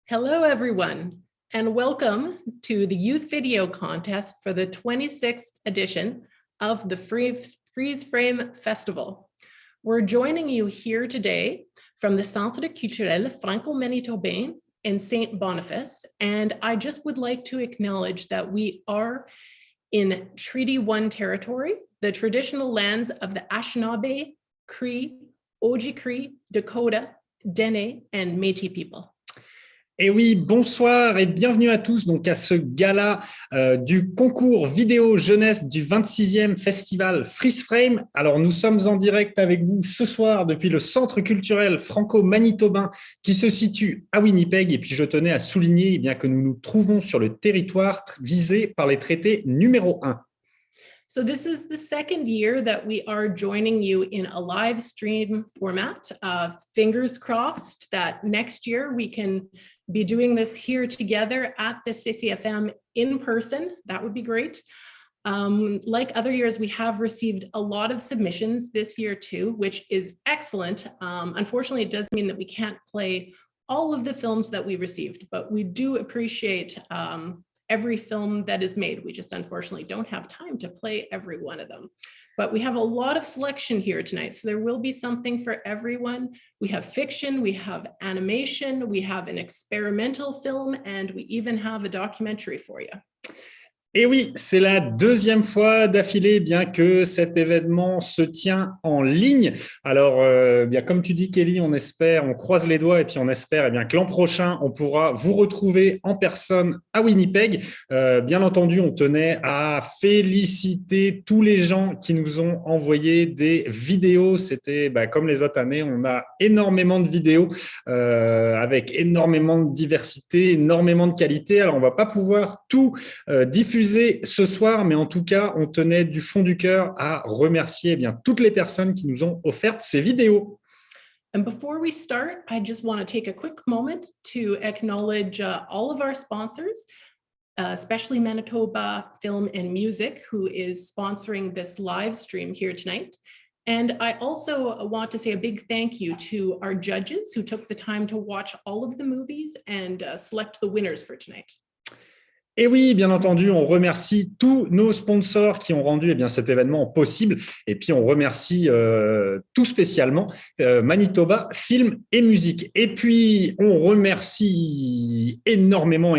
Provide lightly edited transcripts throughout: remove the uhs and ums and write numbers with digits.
Hello, everyone, and welcome to the Youth Video Contest for the 26th edition of the Freeze Frame Festival. We're joining you here today from the Centre Culturel Franco-Manitobain in St. Boniface, and I just would like to acknowledge that we are in Treaty 1 territory, the traditional lands of the Anishinaabe, Cree, Oji-Cree, Dakota, Dene, and Métis people. Et oui, bonsoir et bienvenue à tous donc à ce gala du concours vidéo jeunesse du 26e festival Freeze Frame. Alors nous sommes en direct avec vous ce soir depuis le centre culturel franco-manitobain qui se situe à Winnipeg. Et puis je tenais à souligner bien que nous nous trouvons sur le territoire visé par les traités numéro 1. So this is the second year that we are joining you in a live stream format. Fingers crossed that next year we can be doing this here together at the CCFM in person. That would be great. Like other years, we have received a lot of submissions this year too, which is excellent. Unfortunately, it does mean that we can't play all of the films that we received, but we do appreciate every film that is made. We just unfortunately don't have time to play every one of them. But we have a lot of selection here tonight, so there will be something for everyone. We have fiction, we have animation, we have an experimental film, and we even have a documentary for you. Et oui, c'est la deuxième fois d'affilée bien que cet événement se tient en ligne. Alors, bien comme tu dis, Kelly, on espère, on croise les doigts et puis on espère bien que l'an prochain, on pourra vous retrouver en personne à Winnipeg. Bien entendu, on tenait à féliciter tous les gens qui nous ont envoyé des vidéos. C'était comme les autres années, on a énormément de vidéos avec énormément de diversité, énormément de qualité. Alors, on ne va pas pouvoir tout diffuser ce soir, mais en tout cas, on tenait du fond du cœur à remercier toutes les personnes qui nous ont offert ces vidéos. And before we start, I just want to take a quick moment to acknowledge all of our sponsors, especially Manitoba Film and Music, who is sponsoring this live stream here tonight. And I also want to say a big thank you to our judges who took the time to watch all of the movies and select the winners for tonight. Et oui, bien entendu, on remercie tous nos sponsors qui ont rendu cet événement possible. Et puis, on remercie tout spécialement Manitoba Film et Musique. Et puis, on remercie énormément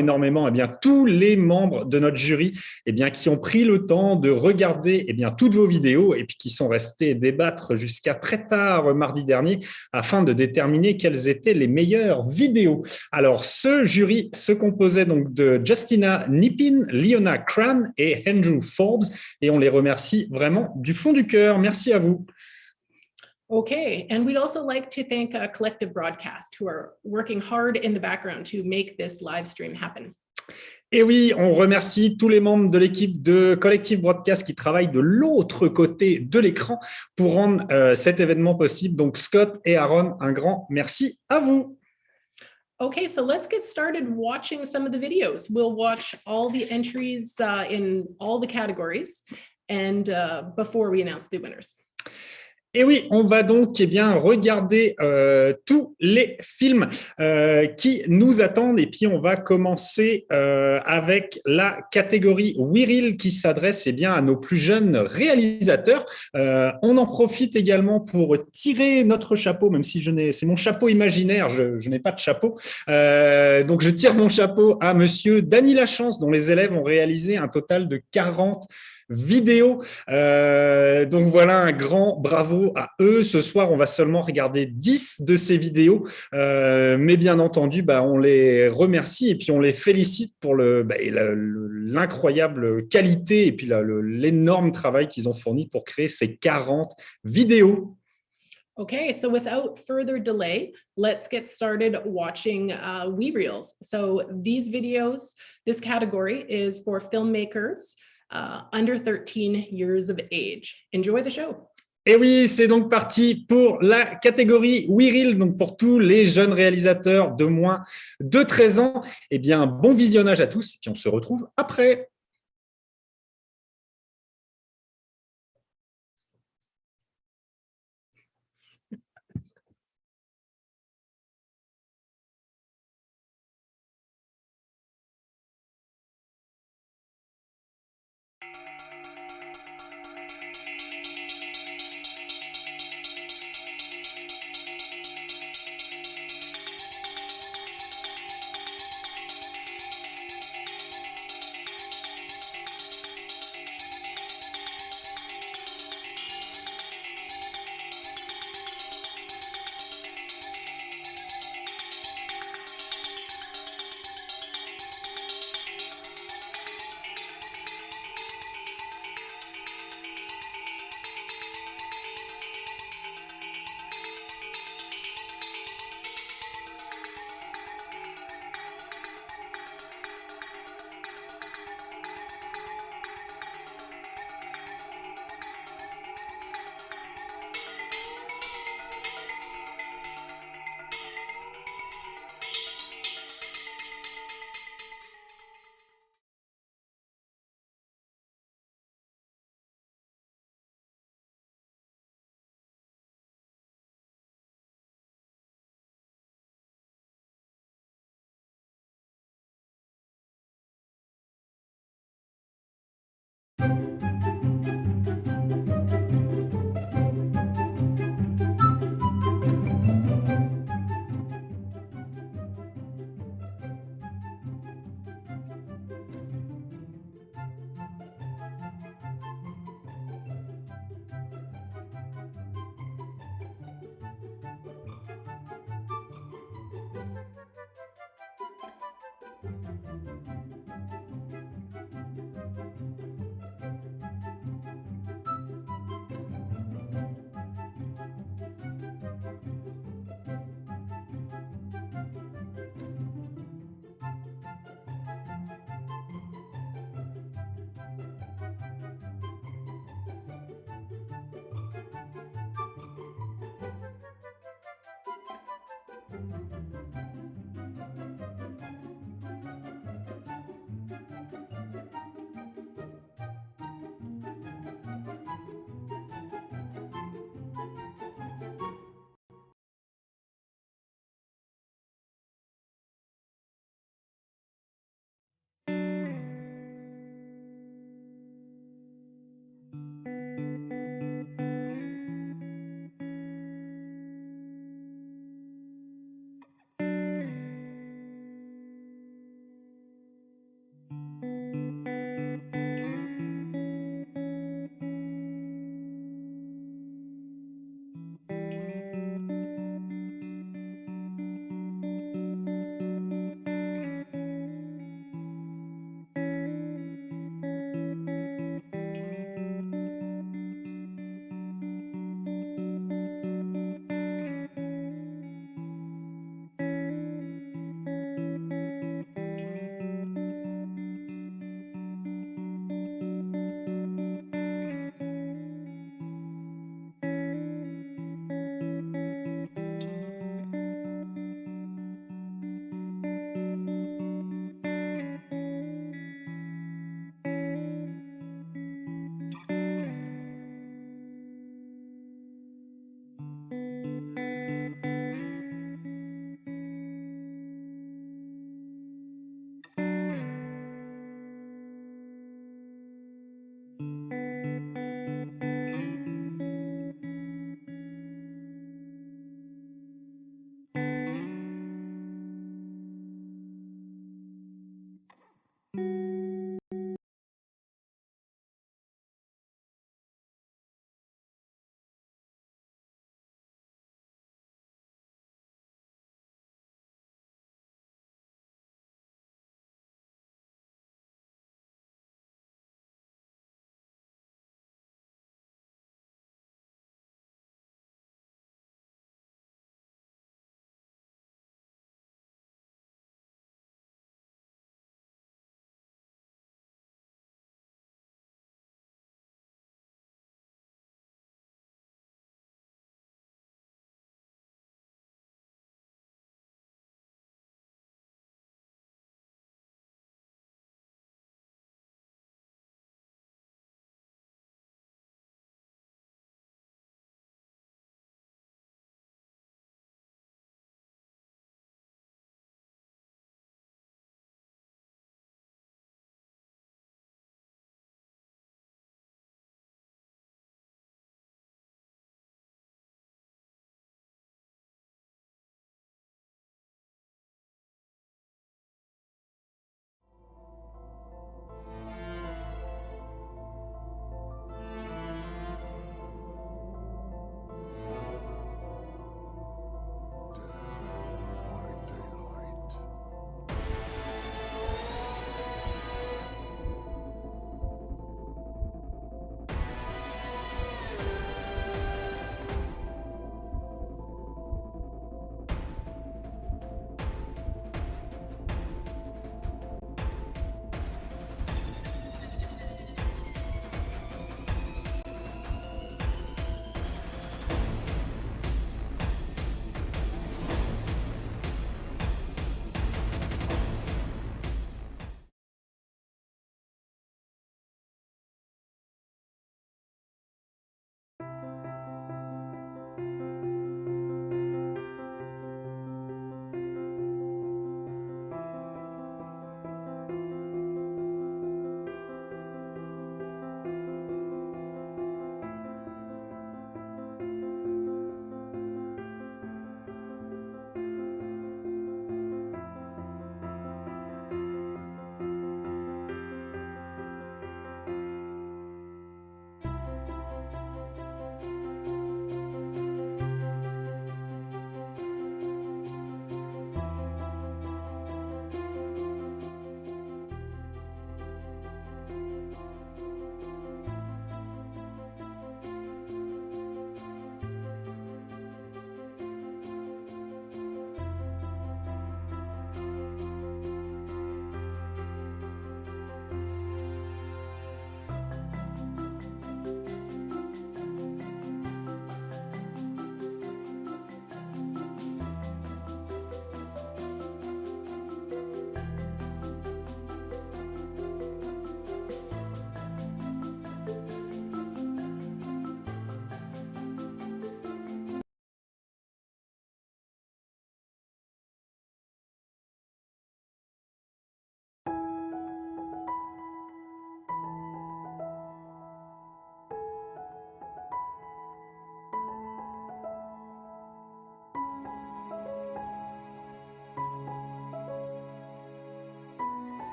tous les membres de notre jury qui ont pris le temps de regarder toutes vos vidéos et puis qui sont restés débattre jusqu'à très tard mardi dernier afin de déterminer quelles étaient les meilleures vidéos. Alors, ce jury se composait donc de Justina Nipin, Leona Cran et Andrew Forbes, et on les remercie vraiment du fond du cœur. Merci à vous. Okay, and we'd also like to thank Collective Broadcast, who are working hard in the background to make this live stream happen. Et oui, on remercie tous les membres de l'équipe de Collective Broadcast qui travaillent de l'autre côté de l'écran pour rendre cet événement possible. Donc Scott et Aaron, un grand merci à vous. Okay, so let's get started watching some of the videos. We'll watch all the entries in all the categories and before we announce the winners. Et oui, on va donc regarder tous les films qui nous attendent. Et puis, on va commencer avec la catégorie Wiril qui s'adresse à nos plus jeunes réalisateurs. On en profite également pour tirer notre chapeau, même si c'est mon chapeau imaginaire, je n'ai pas de chapeau. Donc, je tire mon chapeau à monsieur Dany Lachance, dont les élèves ont réalisé un total de 40 vidéo. Donc voilà, un grand bravo à eux. Ce soir, on va seulement regarder 10 de ces vidéos, mais bien entendu, on les remercie et puis on les félicite pour l'incroyable qualité et puis l'énorme travail qu'ils ont fourni pour créer ces 40 vidéos. Okay, so without further delay, let's get started watching WeReels. So these videos, this category is for filmmakers under 13 years of age. Enjoy the show. Et oui, c'est donc parti pour la catégorie WeReel, donc pour tous les jeunes réalisateurs de moins de 13 ans. Eh bien, bon visionnage à tous et puis on se retrouve après.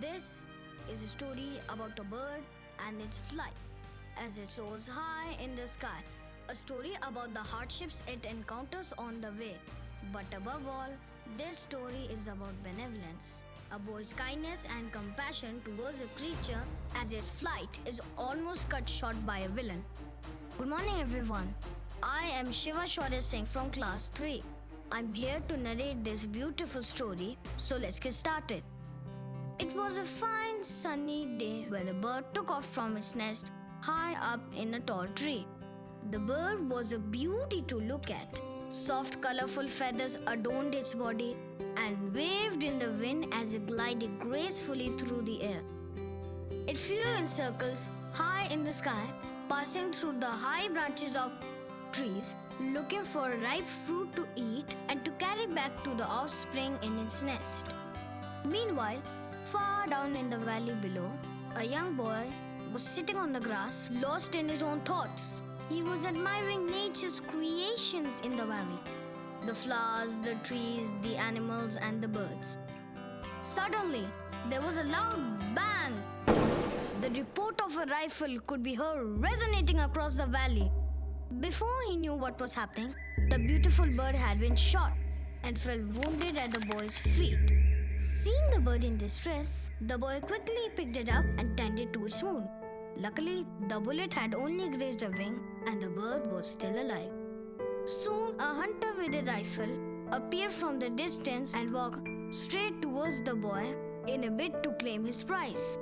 This is a story about a bird and its flight as it soars high in the sky. A story about the hardships it encounters on the way. But above all, this story is about benevolence. A boy's kindness and compassion towards a creature as its flight is almost cut short by a villain. Good morning, everyone. I am Shiva Shaurya Singh from class 3. I'm here to narrate this beautiful story, so let's get started. It was a fine sunny day when a bird took off from its nest high up in a tall tree. The bird was a beauty to look at. Soft, colorful feathers adorned its body and waved in the wind as it glided gracefully through the air. It flew in circles high in the sky, passing through the high branches of trees, looking for ripe fruit to eat and to carry back to the offspring in its nest. Meanwhile, far down in the valley below, a young boy was sitting on the grass, lost in his own thoughts. He was admiring nature's creations in the valley. The flowers, the trees, the animals and the birds. Suddenly, there was a loud bang. The report of a rifle could be heard resonating across the valley. Before he knew what was happening, the beautiful bird had been shot and fell wounded at the boy's feet. Seeing the bird in distress, the boy quickly picked it up and tended to its wound. Luckily, the bullet had only grazed a wing and the bird was still alive. Soon, a hunter with a rifle appeared from the distance and walked straight towards the boy in a bid to claim his prize.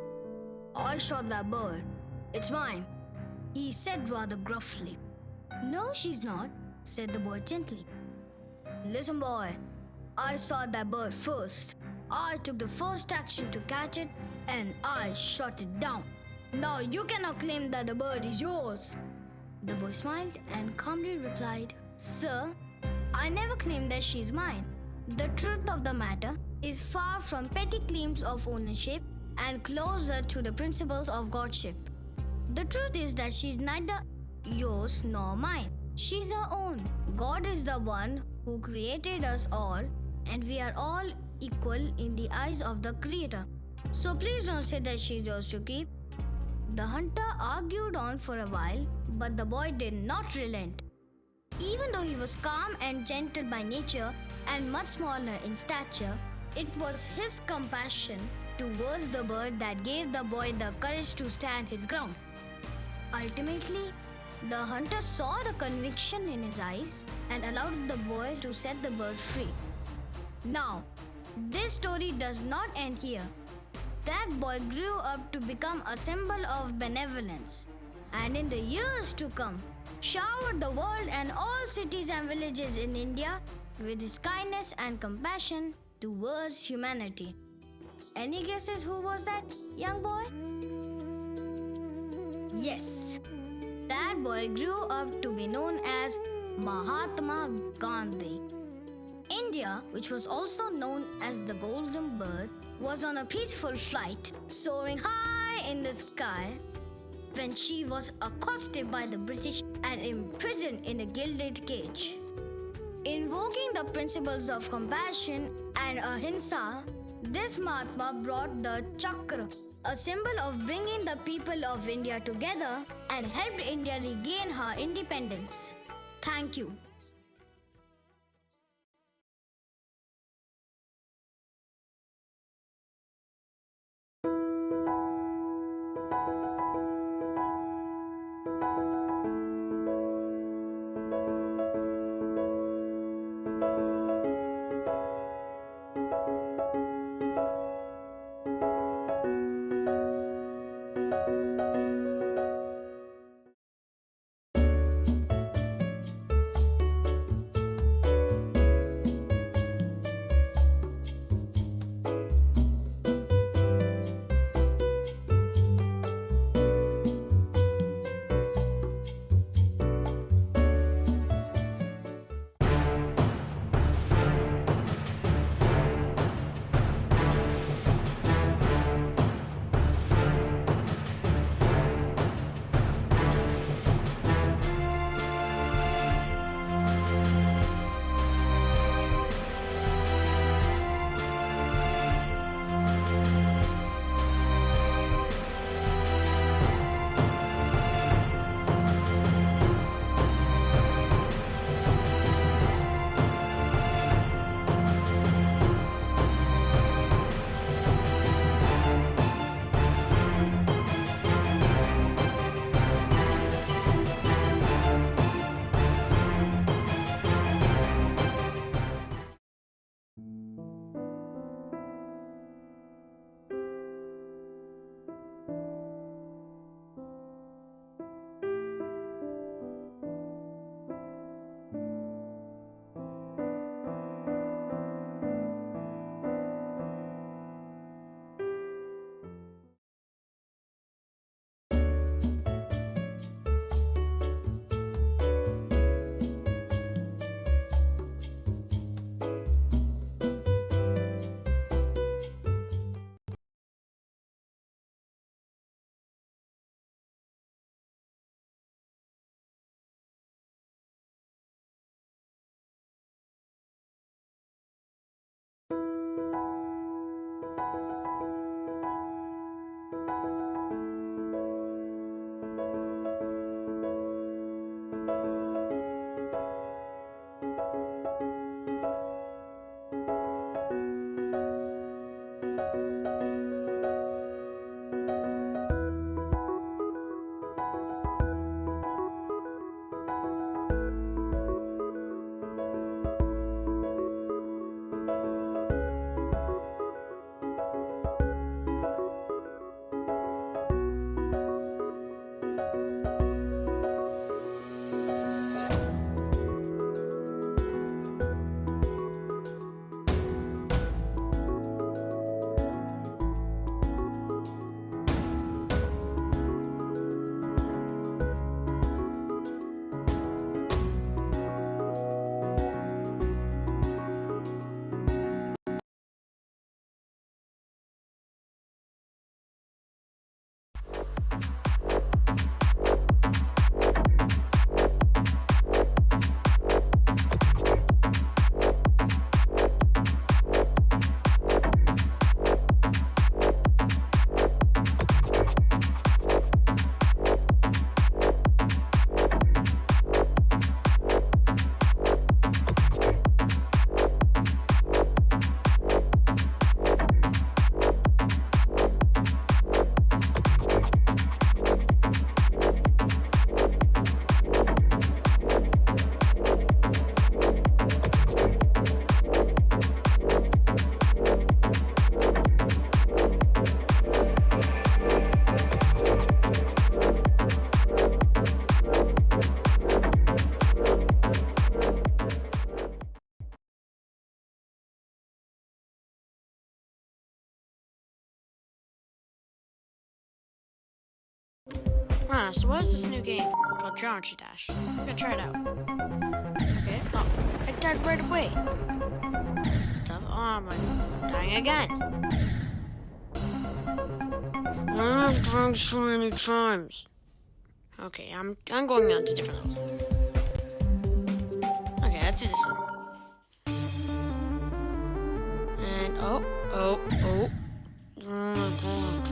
"I shot that bird. It's mine," he said rather gruffly. "No, she's not," said the boy gently. "Listen, boy, I saw that bird first. I took the first action to catch it and I shot it down. Now you cannot claim that the bird is yours." The boy smiled and calmly replied, "Sir, I never claimed that she's mine. The truth of the matter is far from petty claims of ownership and closer to the principles of godship. The truth is that she's neither yours nor mine. She's our own. God is the one who created us all, and we are all equal in the eyes of the Creator. So please don't say that she's yours to keep." The hunter argued on for a while, but the boy did not relent. Even though he was calm and gentle by nature and much smaller in stature, it was his compassion towards the bird that gave the boy the courage to stand his ground. Ultimately, the hunter saw the conviction in his eyes and allowed the boy to set the bird free. Now, this story does not end here. That boy grew up to become a symbol of benevolence, and in the years to come, showered the world and all cities and villages in India with his kindness and compassion towards humanity. Any guesses who was that young boy? Yes, that boy grew up to be known as Mahatma Gandhi. India, which was also known as the Golden Bird, was on a peaceful flight, soaring high in the sky, when she was accosted by the British and imprisoned in a gilded cage. Invoking the principles of compassion and ahimsa, this Mahatma brought the chakra, a symbol of bringing the people of India together, and helped India regain her independence. Thank you. So what is this new game called Geometry Dash? I'm gonna try it out. Okay. Oh, I died right away. Stuff. Oh, I'm dying again. I'm dying so many times. Okay, I'm going on to a different level. Okay, let's do this one. And oh. Oh my god.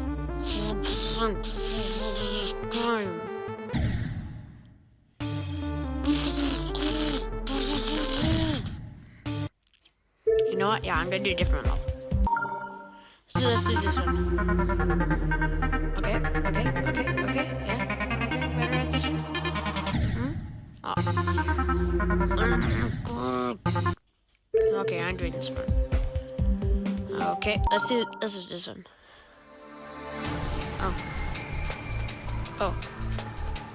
You know what? Yeah, I'm gonna do a different level. So let's do this one. Okay. Yeah. Am I doing better at this one? Oh. Okay, I'm doing this one. Okay, let's do this one. Oh,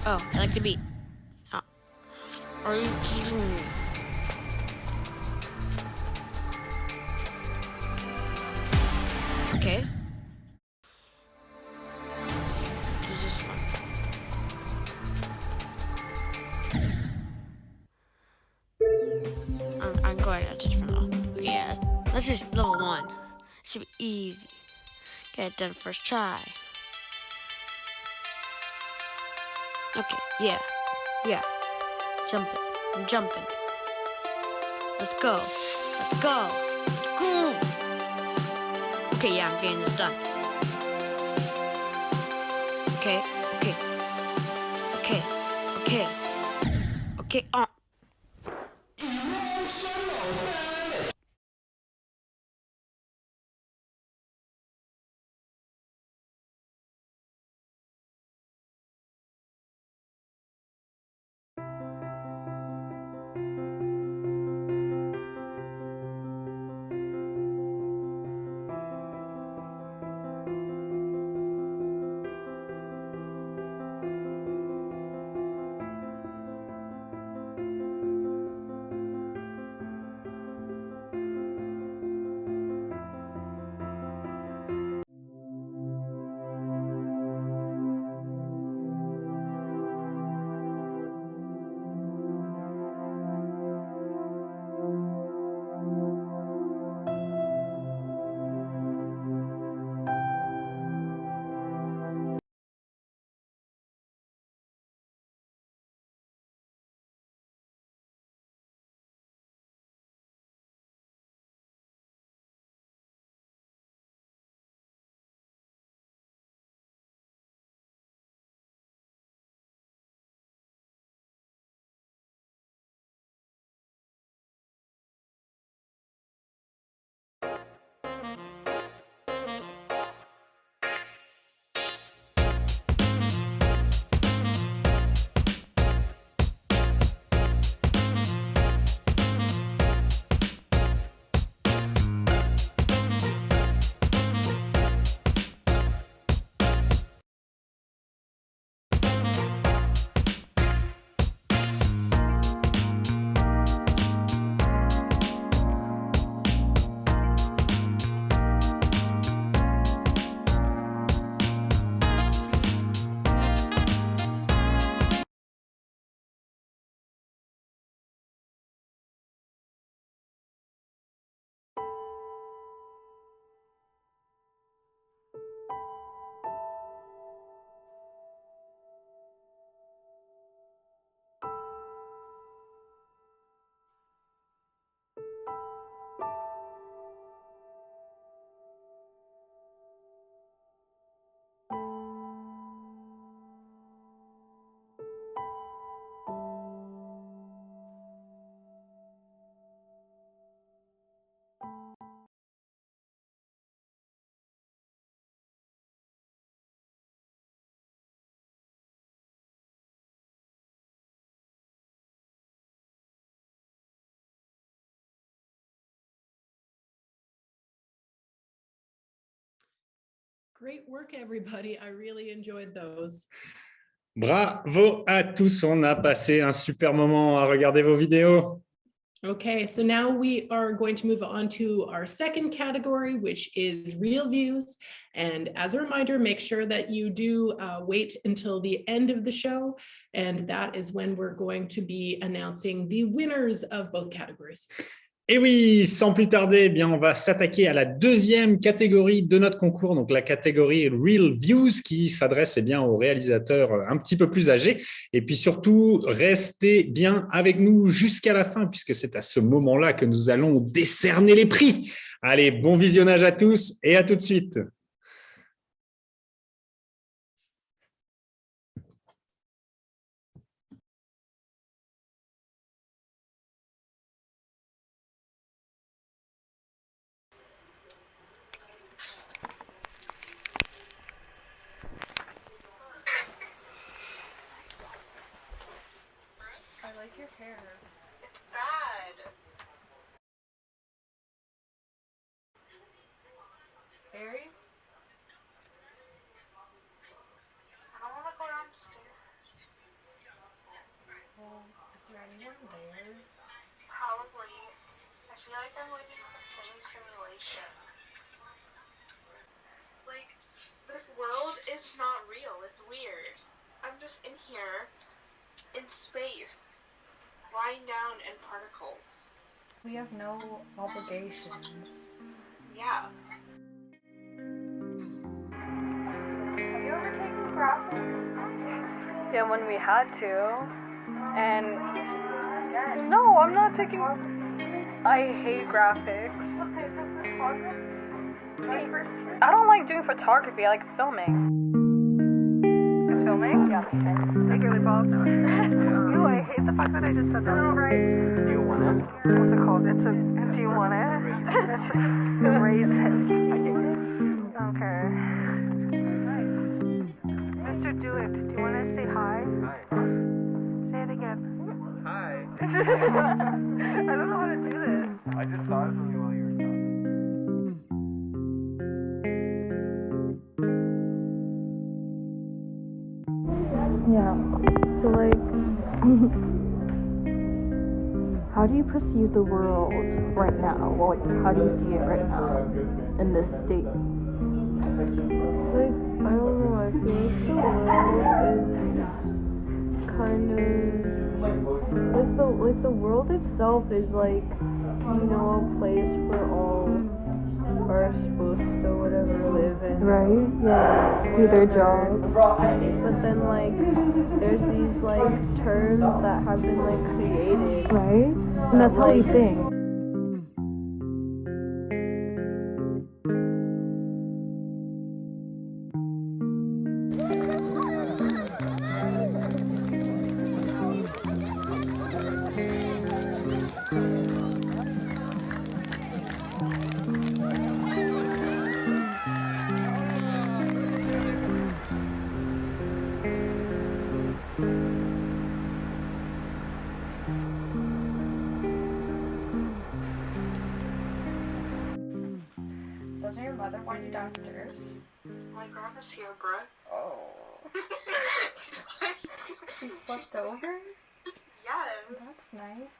I like the beat. Oh. Are you kidding me? Okay. Who's this one? I'm going at a different level. Okay, yeah. Let's just level 1. Should be easy. Get it done first try. Okay, yeah. I'm jumping. Let's go. Okay, yeah, I'm getting this done. Okay. Great work, everybody. I really enjoyed those. Bravo à tous, on a passé un super moment à regarder vos vidéos. Okay, so now we are going to move on to our second category, which is real views. And as a reminder, make sure that you do wait until the end of the show. And that is when we're going to be announcing the winners of both categories. Et oui, sans plus tarder, eh bien, on va s'attaquer à la deuxième catégorie de notre concours, donc la catégorie Real Views, qui s'adresse eh bien aux réalisateurs un petit peu plus âgés. Et puis surtout, restez bien avec nous jusqu'à la fin, puisque c'est à ce moment-là que nous allons décerner les prix. Allez, bon visionnage à tous et à tout de suite. I like your hair. It's bad. Barry? I don't want to go downstairs. Well, is there anyone there? Probably. I feel like I'm living in the same simulation. Like, the world is not real. It's weird. I'm just in here. In space, lying down in particles. We have no obligations. Yeah. Have you ever taken graphics? Yeah, when we had to. And no, I'm not taking. I hate graphics. Okay, so photography. I don't like doing photography. I like filming. It's filming? Yeah. Okay. Secretly Bob. Ew, I hate the fact that I just said that. Right. Do you want it? What's it called? It's a. Do you want it? It's a raisin. Okay. Mr. Dewick, do you want to say hi? Hi. Say it again. Hi. I don't know how to do this. I just thought of something while you were talking. Yeah. So like, how do you perceive the world right now? Well, like, how do you see it right now in this state? Like, I don't know, I feel like the world is kind of, like the world itself is like, you know, a place where all are supposed to whatever live in. Right? Yeah. Do their job. But then like, there's these like terms that have been like created. Right? And that's how we think. Doesn't your mother want you downstairs? My grandma's here, bruh. Oh. She slept over? Yeah. That's nice.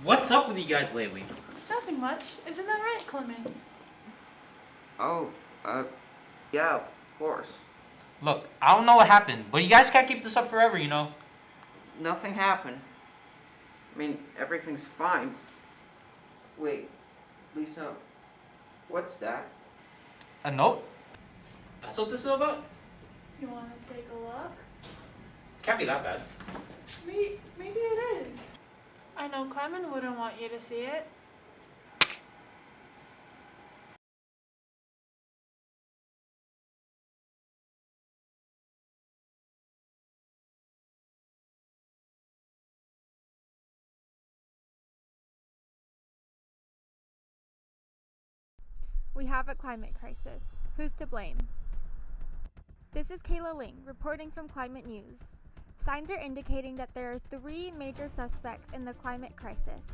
What's up with you guys lately? Nothing much. Isn't that right, Clement? Oh, yeah, of course. Look, I don't know what happened, but you guys can't keep this up forever, you know? Nothing happened. I mean, everything's fine. Wait, Lisa, what's that? A note? That's what this is about? You want to take a look? Can't be that bad. Maybe it is. I know Clement wouldn't want you to see it. We have a climate crisis. Who's to blame? This is Kayla Ling reporting from Climate News. Signs are indicating that there are three major suspects in the climate crisis: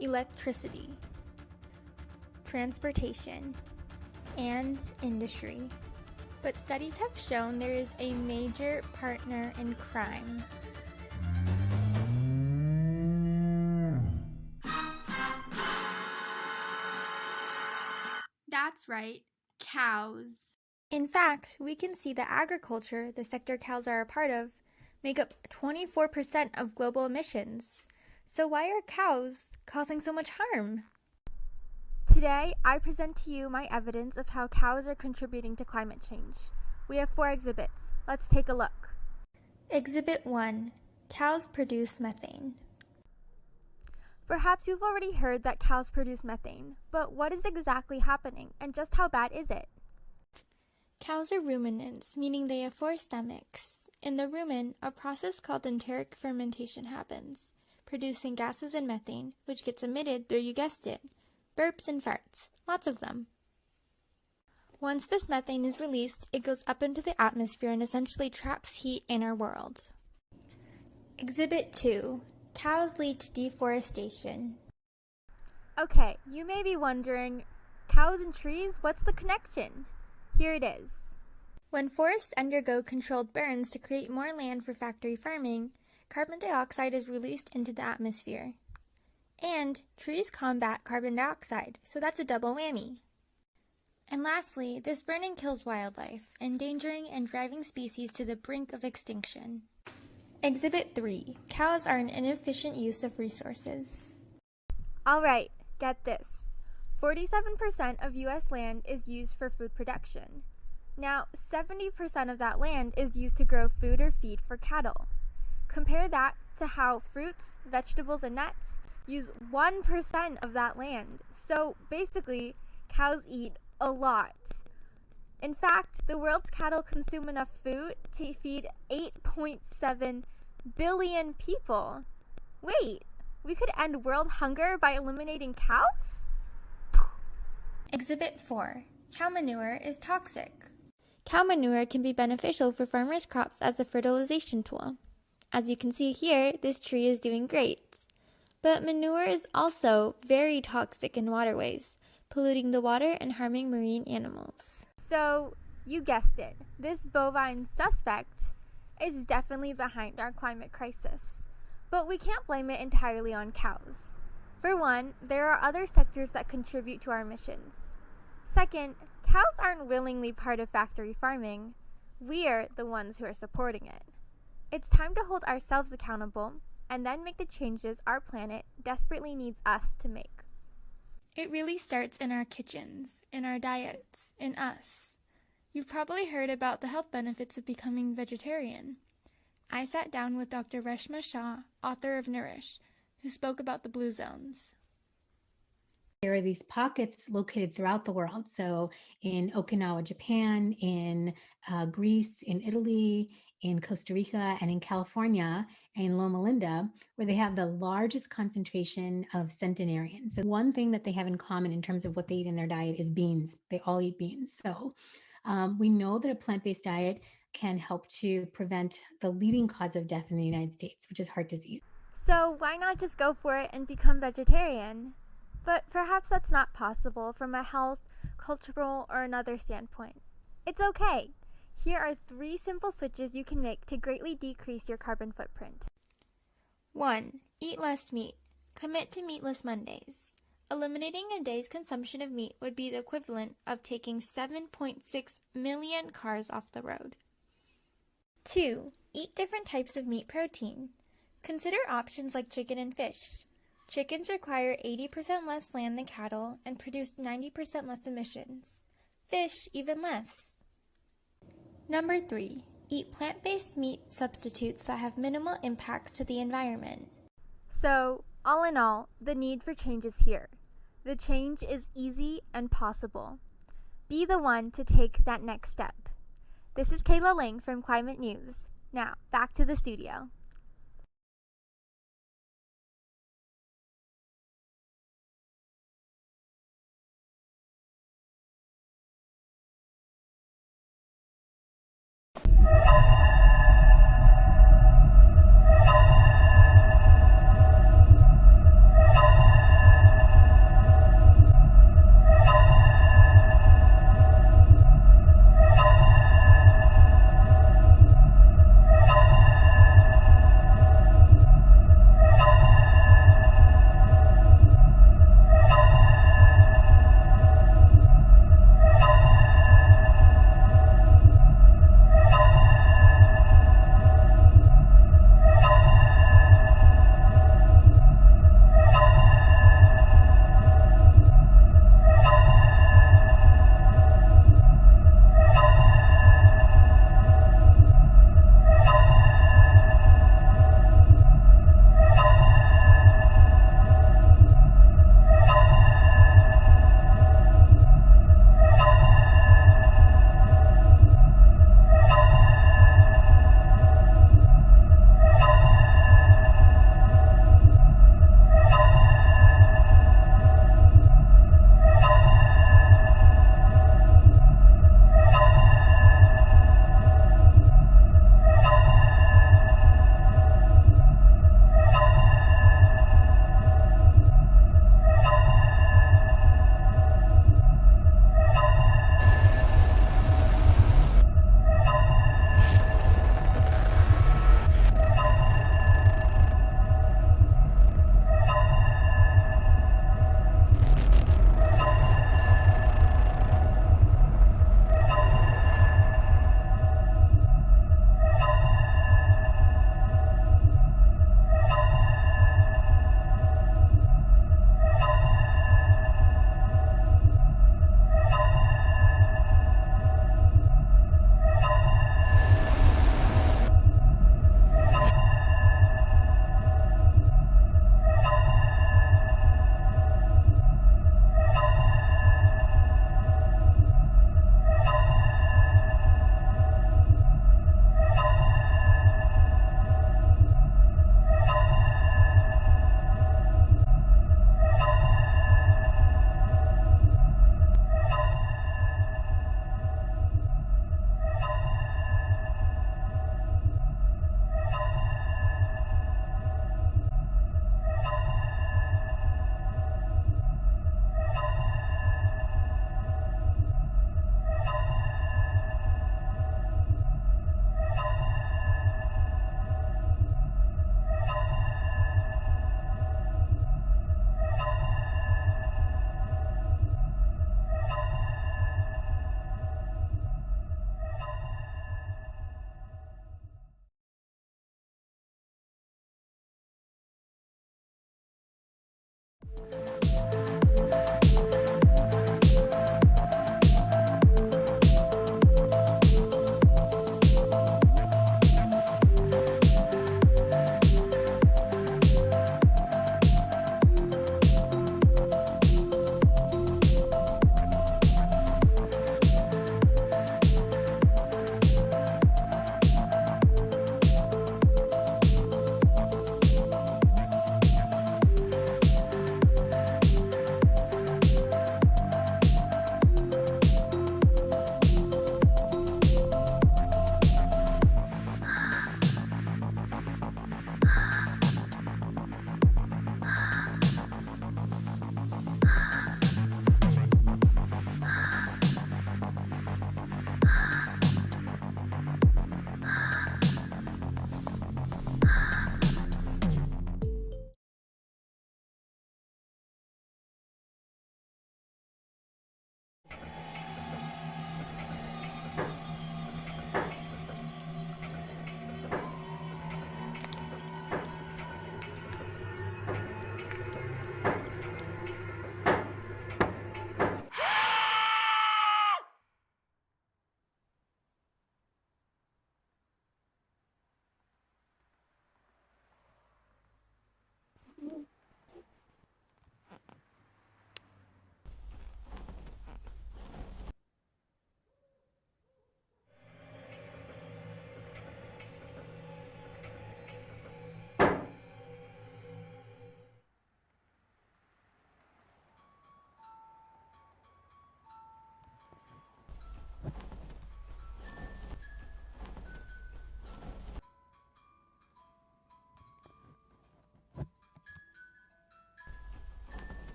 electricity, transportation, and industry. But studies have shown there is a major partner in crime. That's right, cows. In fact, we can see that agriculture, the sector cows are a part of, make up 24% of global emissions. So why are cows causing so much harm? Today, I present to you my evidence of how cows are contributing to climate change. We have 4 exhibits. Let's take a look. Exhibit 1. Cows produce methane. Perhaps you've already heard that cows produce methane, but what is exactly happening and just how bad is it? Cows are ruminants, meaning they have 4 stomachs. In the rumen, a process called enteric fermentation happens, producing gases and methane, which gets emitted through, you guessed it, burps and farts, lots of them. Once this methane is released, it goes up into the atmosphere and essentially traps heat in our world. Exhibit 2. Cows lead to deforestation. Okay, you may be wondering, cows and trees, what's the connection? Here it is. When forests undergo controlled burns to create more land for factory farming, carbon dioxide is released into the atmosphere. And trees combat carbon dioxide, so that's a double whammy. And lastly, this burning kills wildlife, endangering and driving species to the brink of extinction. Exhibit 3. Cows are an inefficient use of resources. Alright, get this. 47% of U.S. land is used for food production. Now, 70% of that land is used to grow food or feed for cattle. Compare that to how fruits, vegetables, and nuts use 1% of that land. So basically, cows eat a lot. In fact, the world's cattle consume enough food to feed 8.7 billion people. Wait, we could end world hunger by eliminating cows? Exhibit 4. Cow manure is toxic. Cow manure can be beneficial for farmers' crops as a fertilization tool. As you can see here, this tree is doing great. But manure is also very toxic in waterways, polluting the water and harming marine animals. So, you guessed it, this bovine suspect is definitely behind our climate crisis. But we can't blame it entirely on cows. For one, there are other sectors that contribute to our emissions. Second, cows aren't willingly part of factory farming. We're the ones who are supporting it. It's time to hold ourselves accountable and then make the changes our planet desperately needs us to make. It really starts in our kitchens, in our diets, in us. You've probably heard about the health benefits of becoming vegetarian. I sat down with Dr. Reshma Shah, author of Nourish, who spoke about the blue zones. There are these pockets located throughout the world. So in Okinawa, Japan, in Greece, in Italy, in Costa Rica, and in California, and in Loma Linda, where they have the largest concentration of centenarians. So one thing that they have in common in terms of what they eat in their diet is beans. They all eat beans. So we know that a plant-based diet can help to prevent the leading cause of death in the United States, which is heart disease. So why not just go for it and become vegetarian? But perhaps that's not possible from a health, cultural, or another standpoint. It's okay. Here are 3 simple switches you can make to greatly decrease your carbon footprint. 1. Eat less meat. Commit to meatless Mondays. Eliminating a day's consumption of meat would be the equivalent of taking 7.6 million cars off the road. 2. Eat different types of meat protein. Consider options like chicken and fish. Chickens require 80% less land than cattle and produce 90% less emissions. Fish, even less. Number 3. Eat plant-based meat substitutes that have minimal impacts to the environment. So, all in all, the need for change is here. The change is easy and possible. Be the one to take that next step. This is Kayla Ling from Climate News. Now, back to the studio.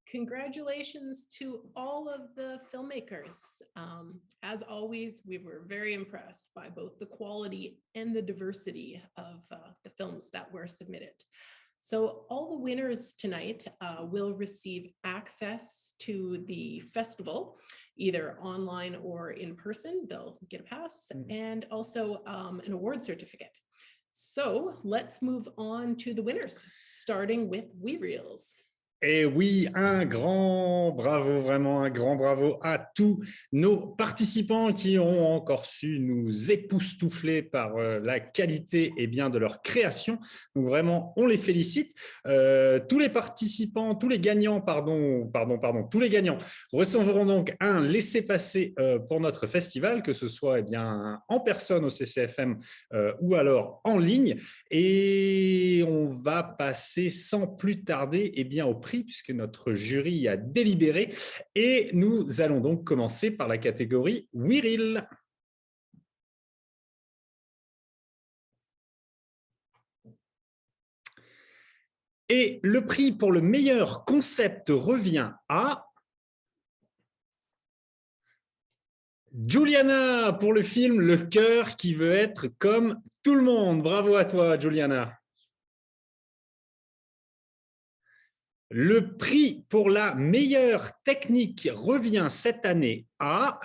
Congratulations to all of the filmmakers. As always, we were very impressed by both the quality and the diversity of the films that were submitted. So all the winners tonight will receive access to the festival, either online or in person. They'll get a pass and also an award certificate. So let's move on to the winners, starting with WeReels. Et oui, un grand bravo, vraiment un grand bravo à tous nos participants qui ont encore su nous époustoufler par la qualité et bien de leur création. Donc vraiment, on les félicite. Tous les participants, tous les gagnants, tous les gagnants recevront donc un laissez-passer pour notre festival, que ce soit bien en personne au CCFM ou alors en ligne. Et on va passer sans plus tarder bien au prix, puisque notre jury a délibéré. Et nous allons donc commencer par la catégorie WeReel. Et le prix pour le meilleur concept revient à Juliana pour le film Le cœur qui veut être comme tout le monde. Bravo à toi, Juliana. Le prix pour la meilleure technique revient cette année à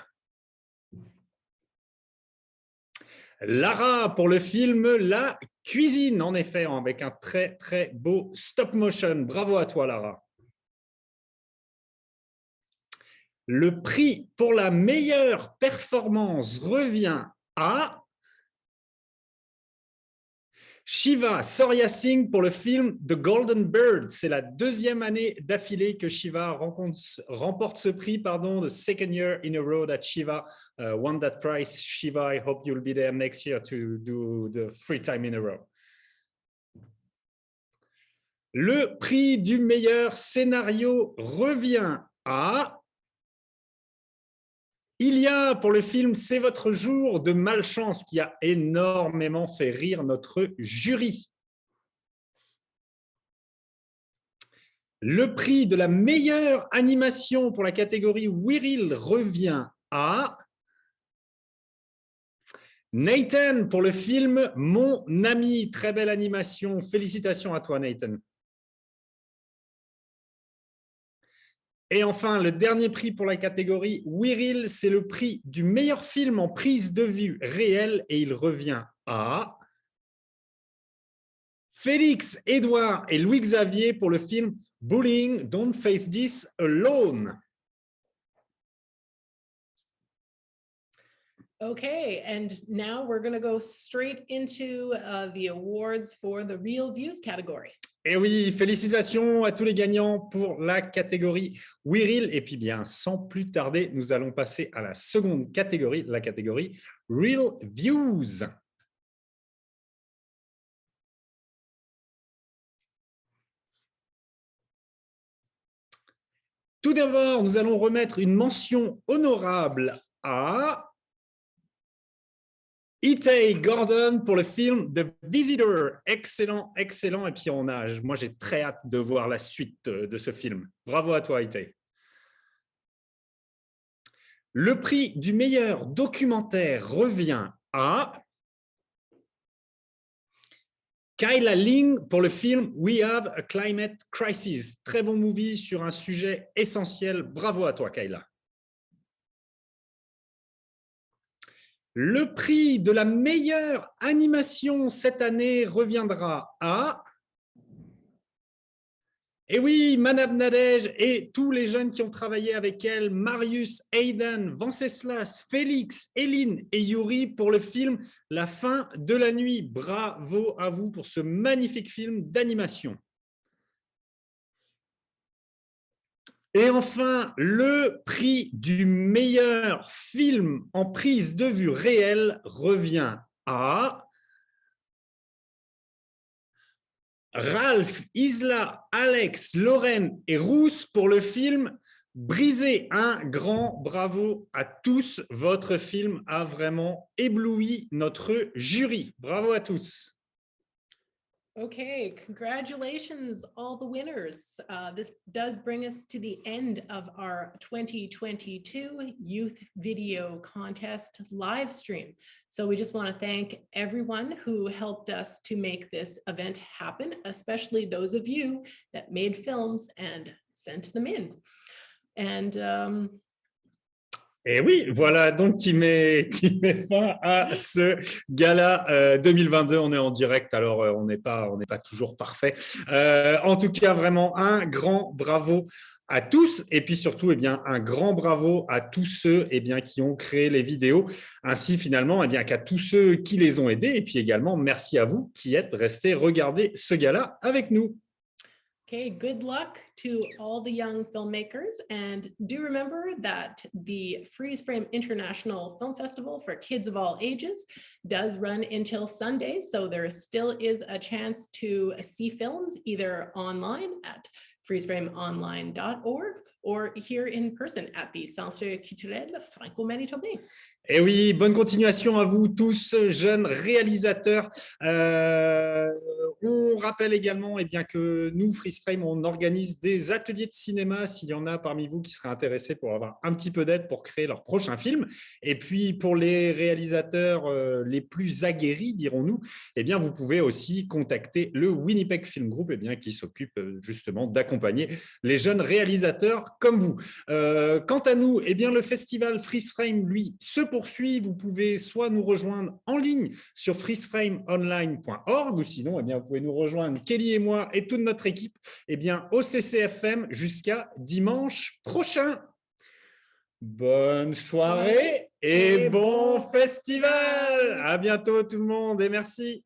Lara pour le film La cuisine, en effet, avec un très, très beau stop motion. Bravo à toi, Lara. Le prix pour la meilleure performance revient à Shiva Soria Singh pour le film The Golden Bird. C'est la deuxième année d'affilée que Shiva remporte ce prix, the second year in a row that Shiva won that prize. Shiva, I hope you'll be there next year to do the 3 times in a row. Le prix du meilleur scénario revient à Ilia pour le film C'est votre jour de malchance, qui a énormément fait rire notre jury. Le prix de la meilleure animation pour la catégorie WeReel revient à Nathan pour le film Mon ami. Très belle animation. Félicitations à toi, Nathan. Et enfin, le dernier prix pour la catégorie WeReel, c'est le prix du meilleur film en prise de vue réelle et il revient à Félix, Édouard et Louis-Xavier pour le film Bullying, Don't Face This Alone. Okay, and now we're going to go straight into the awards for the Real Views category. Et oui, félicitations à tous les gagnants pour la catégorie WeReel. Et puis bien, sans plus tarder, nous allons passer à la seconde catégorie, la catégorie Real Views. Tout d'abord, nous allons remettre une mention honorable à Itay Gordon pour le film The Visitor. Excellent, excellent. Et puis moi j'ai très hâte de voir la suite de ce film. Bravo à toi, Itay. Le prix du meilleur documentaire revient à Kyla Ling pour le film We Have a Climate Crisis. Très bon movie sur un sujet essentiel. Bravo à toi, Kyla. Le prix de la meilleure animation cette année reviendra à... Et oui, Madame Nadège et tous les jeunes qui ont travaillé avec elle, Marius, Aidan, Venceslas, Félix, Eline et Yuri pour le film La fin de la nuit. Bravo à vous pour ce magnifique film d'animation. Et enfin, le prix du meilleur film en prise de vue réelle revient à Ralph, Isla, Alex, Lorraine et Rousse pour le film Brisé. Un grand bravo à tous. Votre film a vraiment ébloui notre jury. Bravo à tous. Okay, congratulations, all the winners. This does bring us to the end of our 2022 Youth Video Contest live stream. So we just want to thank everyone who helped us to make this event happen, especially those of you that made films and sent them in. And Et oui, voilà donc qui met fin à ce gala 2022. On est en direct, alors on n'est pas toujours parfait. En tout cas, vraiment un grand bravo à tous et puis surtout eh bien, un grand bravo à tous ceux eh bien, qui ont créé les vidéos, ainsi finalement eh bien, qu'à tous ceux qui les ont aidés et puis également merci à vous qui êtes restés regarder ce gala avec nous. Okay, good luck to all the young filmmakers. And do remember that the Freeze Frame International Film Festival for kids of all ages does run until Sunday. So there still is a chance to see films either online at freezeframeonline.org or here in person at the Centre culturel franco-manitobain. Et oui, bonne continuation à vous tous, jeunes réalisateurs. On rappelle également eh bien, que nous, Freeze Frame, on organise des ateliers de cinéma s'il y en a parmi vous qui seraient intéressés pour avoir un petit peu d'aide pour créer leur prochain film. Et puis, pour les réalisateurs les plus aguerris, dirons-nous, eh bien, vous pouvez aussi contacter le Winnipeg Film Group eh bien, qui s'occupe justement d'accompagner les jeunes réalisateurs comme vous. Quant à nous, eh bien, le festival Freeze Frame, lui, se poursuit. Vous pouvez soit nous rejoindre en ligne sur freezeframeonline.org ou sinon, eh bien, vous pouvez nous rejoindre, Kelly et moi et toute notre équipe, eh bien, au CCFM jusqu'à dimanche prochain. Bonne soirée et bon festival. À bientôt tout le monde et merci.